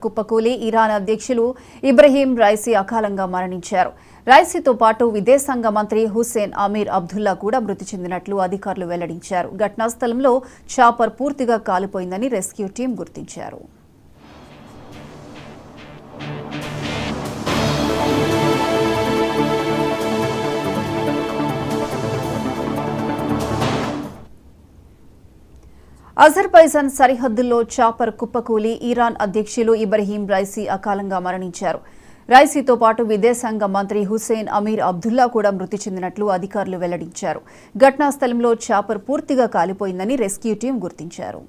కుప్పకూలి Iran అధ్యక్షులు Ebrahim Raisi అకాలంగా మరణించారు. రైసీతో పాటు విదేశాంగ మంత్రి హుస్సేన్ అమీర్ అబ్దుల్లా కూడా మృతి చెందినట్లు అధికారులు వెల్లడించారు. ఘటనా స్థలంలో చాపర్ పూర్తిగా కాలిపోయిందని రెస్క్యూ టీం గుర్తించారు. అజర్బైజాన్ సరిహద్దుల్లో చాపర్ కుప్పకూలి ఇరాన్ అధ్యక్షులు ఇబ్రహీం రైసీ అకాలంగా మరణించారు. రైసీతో పాటు విదేశాంగ మంత్రి హుస్సేన్ అమీర్ అబ్దుల్లా కూడా మృతి చెందినట్లు అధికారులు వెల్లడించారు. ఘటనా స్థలంలో చాపర్ పూర్తిగా కాలిపోయిందని రెస్క్యూ టీం గుర్తించారు.